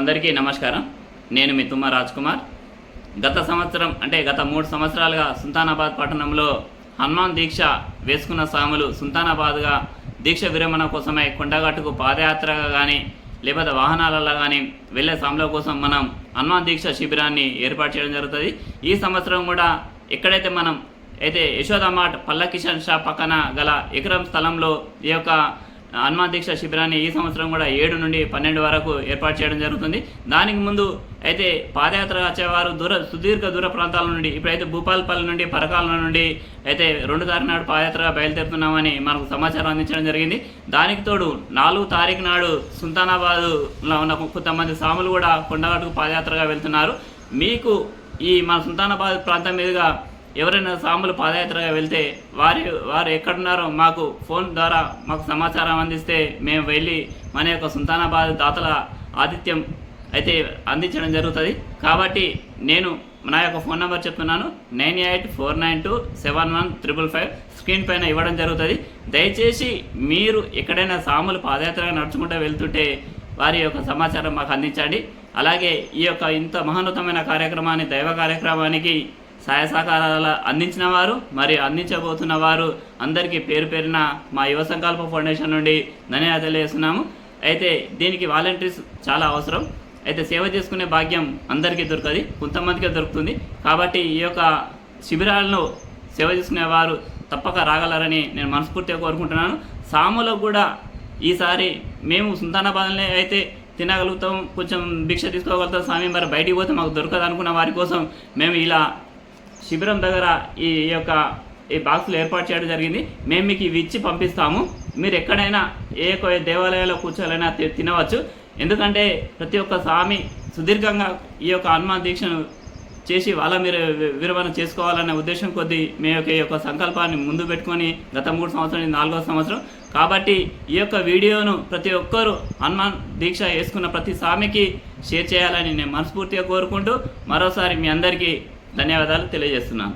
అందరికీ నమస్కారం. నేను మీ తుమ్మ రాజ్ కుమార్. గత సంవత్సరం అంటే గత 3 సంవత్సరాలుగా సుల్తానాబాద్ పట్టణంలో హనుమాన్ దీక్ష వేసుకున్న సాములు సుల్తానాబాద్గా దీక్ష విరమణ కోసమై కొండగట్టుకు పాదయాత్రగా కానీ లేకపోతే వాహనాలలో కానీ వెళ్ళే సాముల కోసం మనం హనుమాన్ దీక్ష శిబిరాన్ని ఏర్పాటు చేయడం జరుగుతుంది. ఈ సంవత్సరం కూడా ఎక్కడైతే మనం అయితే యశోదామాట్ పల్ల కిషన్ షా పక్కన గల ఎకరం స్థలంలో ఈ యొక్క హనుమాన్ దీక్ష శిబిరాన్ని ఈ సంవత్సరం కూడా 7 నుండి 12 వరకు ఏర్పాటు చేయడం జరుగుతుంది. దానికి ముందు అయితే పాదయాత్ర వచ్చేవారు సుదీర్ఘ దూర ప్రాంతాల నుండి ఇప్పుడైతే భూపాలపల్లి నుండి పరకాల నుండి అయితే 2 తారీఖు నాడు పాదయాత్రగా బయలుదేరుతున్నామని మనకు సమాచారం అందించడం జరిగింది. దానికి తోడు 4 తారీఖు నాడు సుల్తానాబాద్లో ఉన్న కొంతమంది సాములు కూడా కొండగట్టుకు పాదయాత్రగా వెళ్తున్నారు. మీకు ఈ మన సుల్తానాబాద్ ప్రాంతం మీదుగా ఎవరైనా సాములు పాదయాత్రగా వెళ్తే వారు ఎక్కడున్నారో మాకు ఫోన్ ద్వారా మాకు సమాచారం అందిస్తే మేము వెళ్ళి మన యొక్క సుల్తానాబాద్ దాతల ఆతిథ్యం అయితే అందించడం జరుగుతుంది. కాబట్టి నేను నా యొక్క ఫోన్ నెంబర్ చెప్తున్నాను, 9849271555 స్క్రీన్ పైన ఇవ్వడం జరుగుతుంది. దయచేసి మీరు ఎక్కడైనా సాములు పాదయాత్రగా నడుచుకుంటూ వెళ్తుంటే వారి యొక్క సమాచారం మాకు అందించండి. అలాగే ఈ యొక్క ఇంత మహోన్నతమైన కార్యక్రమాన్ని దైవ కార్యక్రమానికి సహాయ సహకారాలు అందించిన వారు మరియు అందించబోతున్న వారు అందరికీ పేరు పేరున మా యువ సంకల్ప ఫౌండేషన్ నుండి ధన్యవాదాలు తెలియజేస్తున్నాము. అయితే దీనికి వాలంటీర్స్ చాలా అవసరం. అయితే సేవ చేసుకునే భాగ్యం అందరికీ దొరకదు, కొంతమందికే దొరుకుతుంది. కాబట్టి ఈ యొక్క శిబిరాలను సేవ చేసుకునే వారు తప్పక రాగలరని నేను మనస్ఫూర్తిగా కోరుకుంటున్నాను. సాములకు కూడా ఈసారి మేము సుల్తానాబాద్లో అయితే తినగలుగుతాం, కొంచెం భిక్ష తీసుకోగలుగుతాం స్వామి, మరి బయటికి పోతే మాకు దొరకదు అనుకున్న వారి కోసం మేము ఇలా శిబిరం దగ్గర ఈ బాక్సులు ఏర్పాటు చేయడం జరిగింది. మేము మీకు ఇవి ఇచ్చి పంపిస్తాము. మీరు ఎక్కడైనా ఏ దేవాలయాల్లో కూర్చోవాలైనా తినవచ్చు. ఎందుకంటే ప్రతి ఒక్క స్వామి సుదీర్ఘంగా ఈ యొక్క హనుమాన్ దీక్షను చేసి వాళ్ళ మీరు విరమణ చేసుకోవాలనే ఉద్దేశం కొద్దీ మేము ఈ యొక్క సంకల్పాన్ని ముందు పెట్టుకొని గత 3 సంవత్సరం 4వ సంవత్సరం కాబట్టి ఈ యొక్క వీడియోను ప్రతి ఒక్కరూ హనుమాన్ దీక్ష వేసుకున్న ప్రతి స్వామికి షేర్ చేయాలని నేను మనస్ఫూర్తిగా కోరుకుంటూ మరోసారి మీ అందరికీ ధన్యవాదాలు తెలియజేస్తున్నాను.